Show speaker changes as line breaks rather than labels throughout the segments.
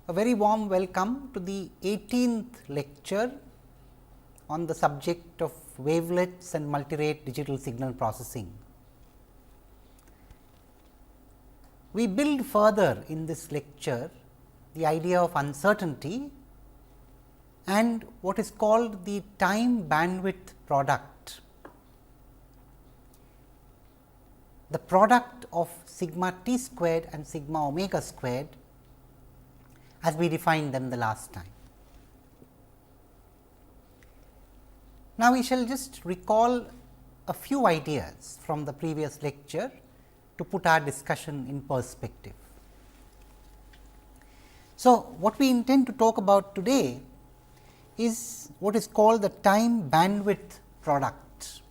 A very warm welcome to the 18th lecture on the subject of wavelets and multirate digital signal processing. We build further in this lecture the idea of uncertainty and what is called the time bandwidth product. The product of sigma t squared and sigma omega squared as we defined them the last time. Now, we shall just recall a few ideas from the previous lecture to put our discussion in perspective. So, what we intend to talk about today is what is called the time bandwidth product.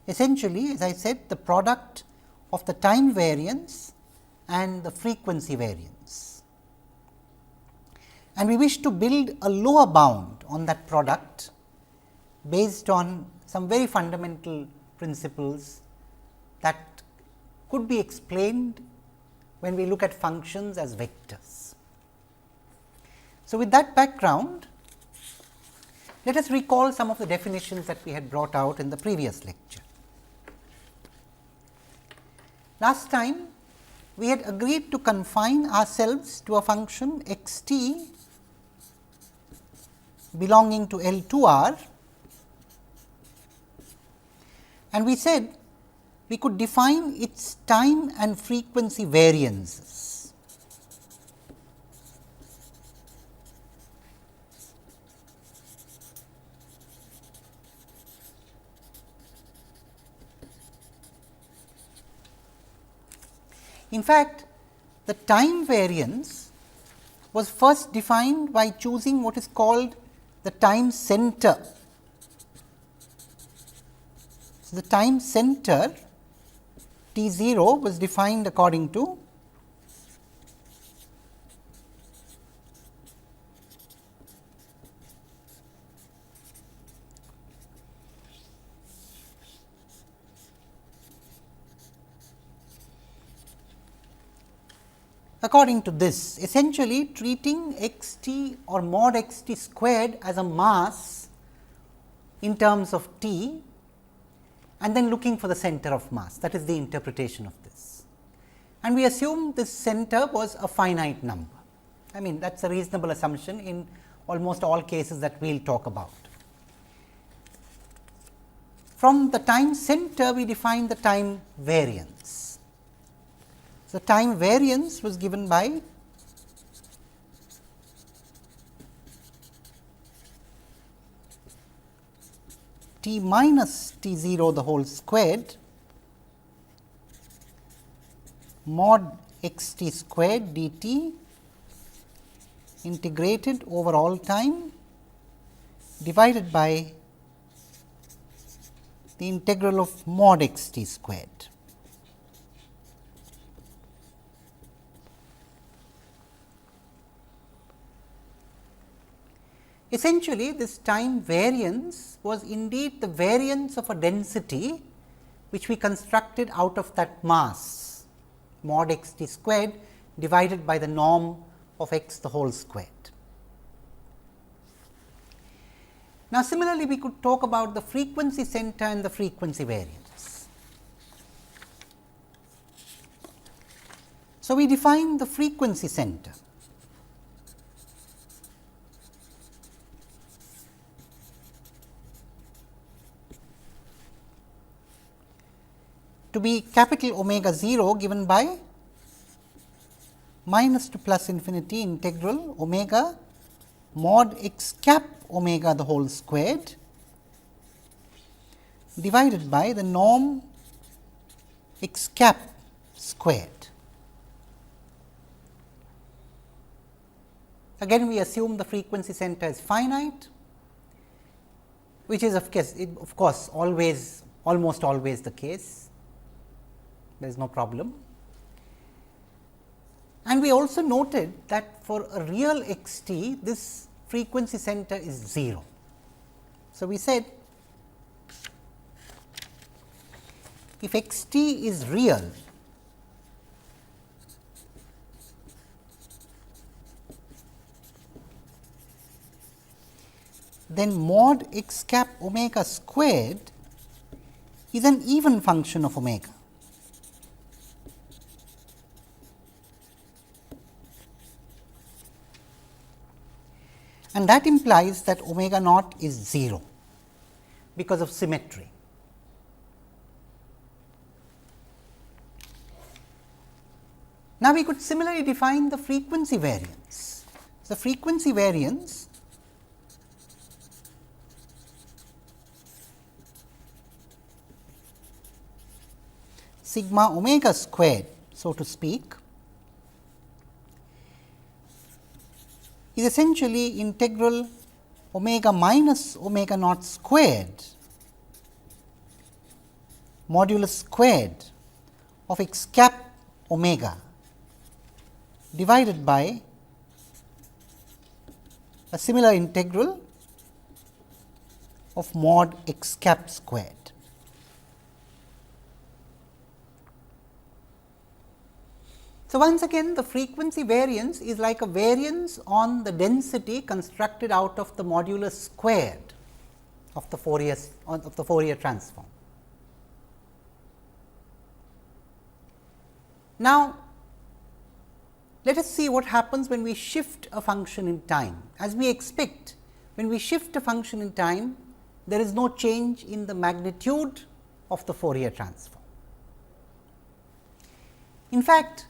Essentially, as I said, the product of the time variance and the frequency variance. And we wish to build a lower bound on that product based on some very fundamental principles that could be explained when we look at functions as vectors. So, with that background, let us recall some of the definitions that we had brought out in the previous lecture. Last time, we had agreed to confine ourselves to a function x t belonging to L 2 R, and we said we could define its time and frequency variances. In fact, the time variance was first defined by choosing what is called the time center. So, the time center t 0 was defined according to this, essentially treating x t or mod x t squared as a mass in terms of t and then looking for the center of mass. That is the interpretation of this. And we assume this center was a finite number. I mean, that is a reasonable assumption in almost all cases that we will talk about. From the time center, we define the time variance. So, time variance was given by t minus t 0 the whole squared mod x t squared d t integrated over all time divided by the integral of mod x t squared. Essentially, this time variance was indeed the variance of a density which we constructed out of that mass mod x t squared divided by the norm of x the whole squared. Now, similarly, we could talk about the frequency center and the frequency variance. So, we define the frequency center. To be capital omega 0 given by minus to plus infinity integral omega mod x cap omega the whole squared divided by the norm x cap squared. Again, we assume the frequency center is finite, which is of course always, almost always the case. There is no problem. And we also noted that for a real x t, this frequency center is 0. So, we said if x t is real, then mod x cap omega squared is an even function of omega. And that implies that omega naught is 0 because of symmetry. Now, we could similarly define the frequency variance. The frequency variance sigma omega squared, so to speak, is essentially integral omega minus omega naught squared modulus squared of x cap omega divided by a similar integral of mod x cap squared. So, once again the frequency variance is like a variance on the density constructed out of the modulus squared of the Fourier transform. Now, let us see what happens when we shift a function in time. As we expect, when we shift a function in time, there is no change in the magnitude of the Fourier transform. In fact,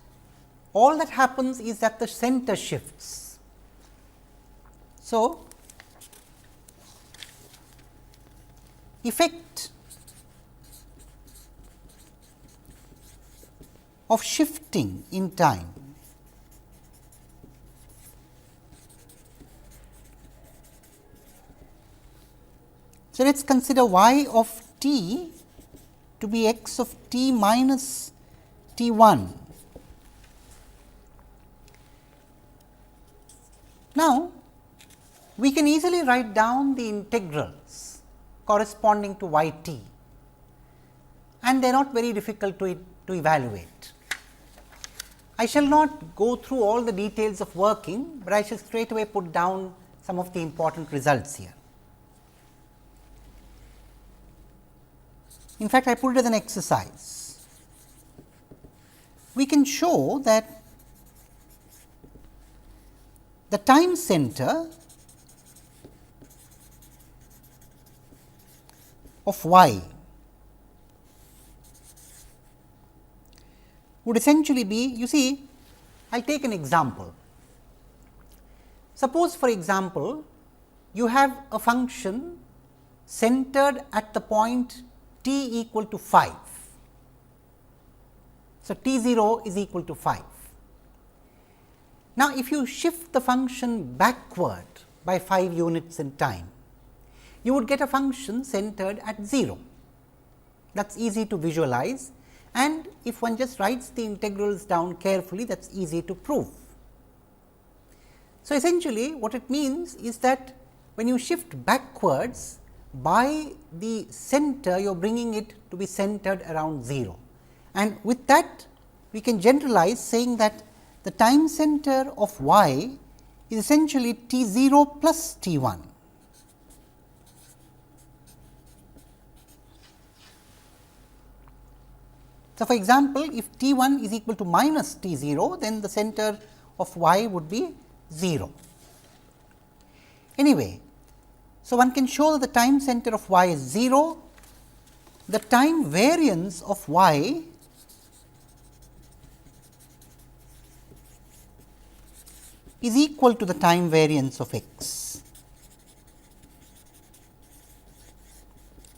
all that happens is that the center shifts. So, effect of shifting in time so, let us consider y of t to be x of t minus t 1. Now, we can easily write down the integrals corresponding to y t, and they are not very difficult to evaluate. I shall not go through all the details of working, but I shall straight away put down some of the important results here. In fact, I put it as an exercise. We can show that the time center of y would essentially be, you see, I will take an example. Suppose, for example, you have a function centered at the point t equal to 5. So, t 0 is equal to 5. Now, if you shift the function backward by 5 units in time, you would get a function centered at 0. That is easy to visualize, and if one just writes the integrals down carefully, that is easy to prove. So, essentially what it means is that when you shift backwards by the center, you are bringing it to be centered around 0, and with that we can generalize saying that the time center of y is essentially t 0 plus t 1. So, for example, if t 1 is equal to minus t 0, then the center of y would be 0. Anyway, so one can show that the time center of y is 0, the time variance of y is equal to the time variance of x.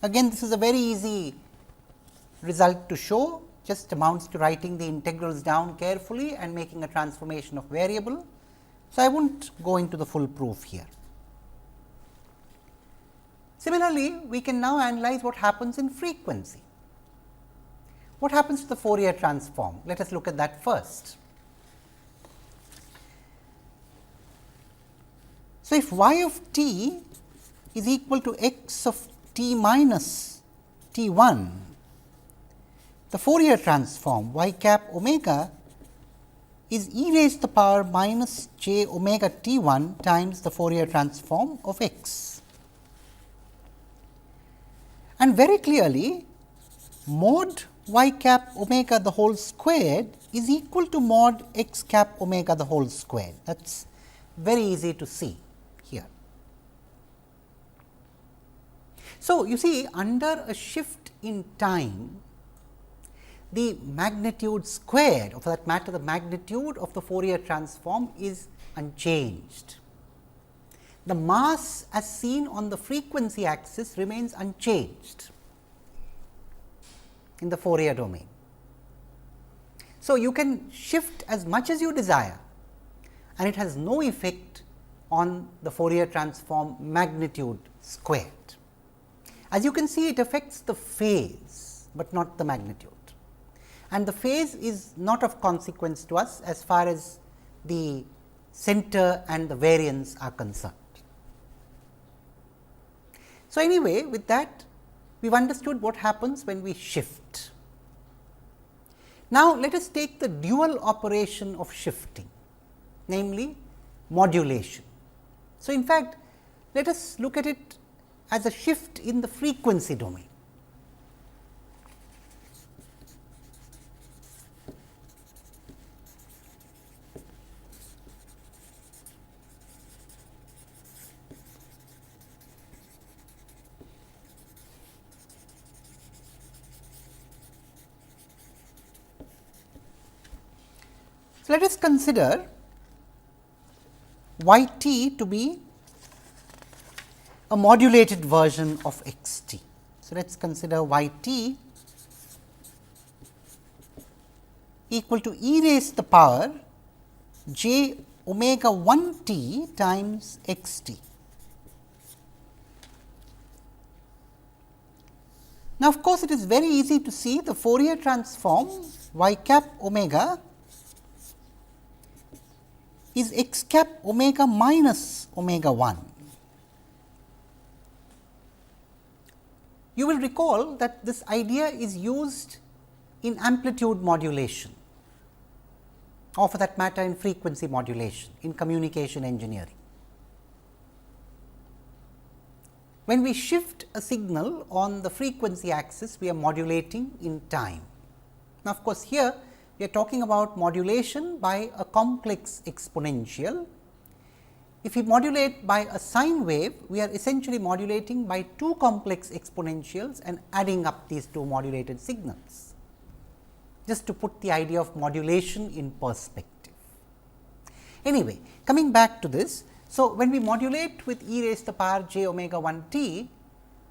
Again, this is a very easy result to show, just amounts to writing the integrals down carefully and making a transformation of variable. So, I will not go into the full proof here. Similarly, we can now analyze what happens in frequency. What happens to the Fourier transform? Let us look at that first. So, if y of t is equal to x of t minus t 1, the Fourier transform y cap omega is e raised to the power minus j omega t 1 times the Fourier transform of x. And very clearly, mod y cap omega the whole squared is equal to mod x cap omega the whole squared. That is very easy to see here. So, you see, under a shift in time, the magnitude squared, or for that matter the magnitude of the Fourier transform is unchanged. The mass as seen on the frequency axis remains unchanged in the Fourier domain. So, you can shift as much as you desire and it has no effect on the Fourier transform magnitude squared. As you can see, it affects the phase, but not the magnitude, and the phase is not of consequence to us as far as the center and the variance are concerned. So, anyway, with that we have understood what happens when we shift. Now, let us take the dual operation of shifting, namely modulation. So, in fact, let us look at it as a shift in the frequency domain. So, let us consider y t to be a modulated version of x t. So, let us consider y t equal to e raised to the power j omega 1 t times x t. Now, of course, it is very easy to see the Fourier transform y cap omega is x cap omega minus omega 1. You will recall that this idea is used in amplitude modulation, or for that matter in frequency modulation, in communication engineering. When we shift a signal on the frequency axis, we are modulating in time. Now, of course, here we are talking about modulation by a complex exponential. If we modulate by a sine wave, we are essentially modulating by two complex exponentials and adding up these two modulated signals, just to put the idea of modulation in perspective. Anyway, coming back to this, so when we modulate with e raised to the power j omega 1 t,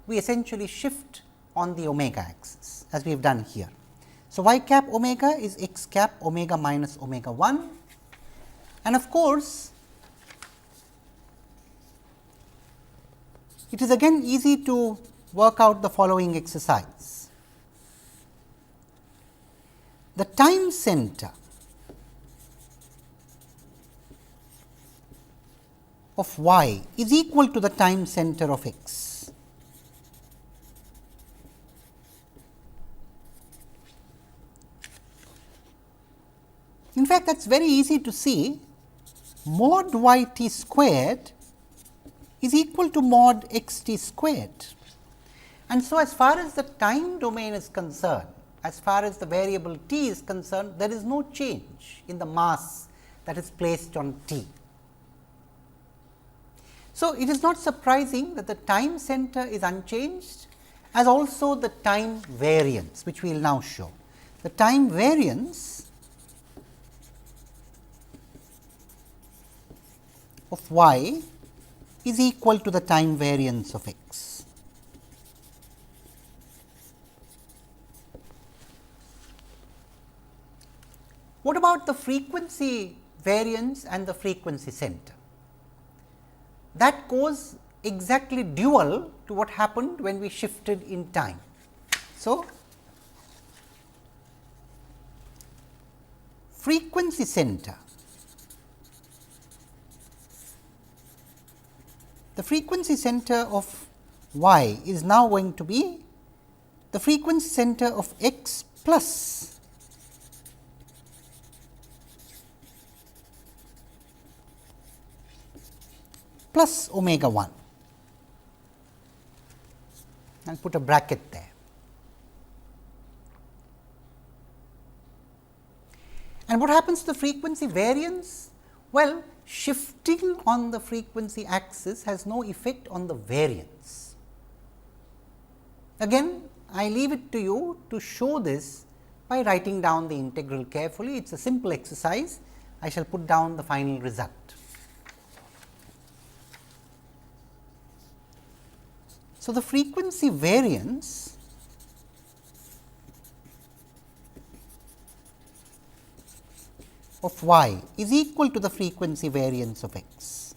we essentially shift on the omega axis, as we have done here. So, y cap omega is x cap omega minus omega 1, and of course, it is again easy to work out the following exercise. The time center of y is equal to the time center of x. In fact, that is very easy to see. Mod y t squared is equal to mod x t squared. And so, as far as the time domain is concerned, as far as the variable t is concerned, there is no change in the mass that is placed on t. So, it is not surprising that the time center is unchanged, as also the time variance, which we will now show. The time variance of y is equal to the time variance of x. What about the frequency variance and the frequency center? That goes exactly dual to what happened when we shifted in time. So, frequency center, the frequency center of y is now going to be the frequency center of x plus omega 1. I will put a bracket there. And what happens to the frequency variance? Well, shifting on the frequency axis has no effect on the variance. Again, I leave it to you to show this by writing down the integral carefully. It is a simple exercise. I shall put down the final result. So, the frequency variance of y is equal to the frequency variance of x.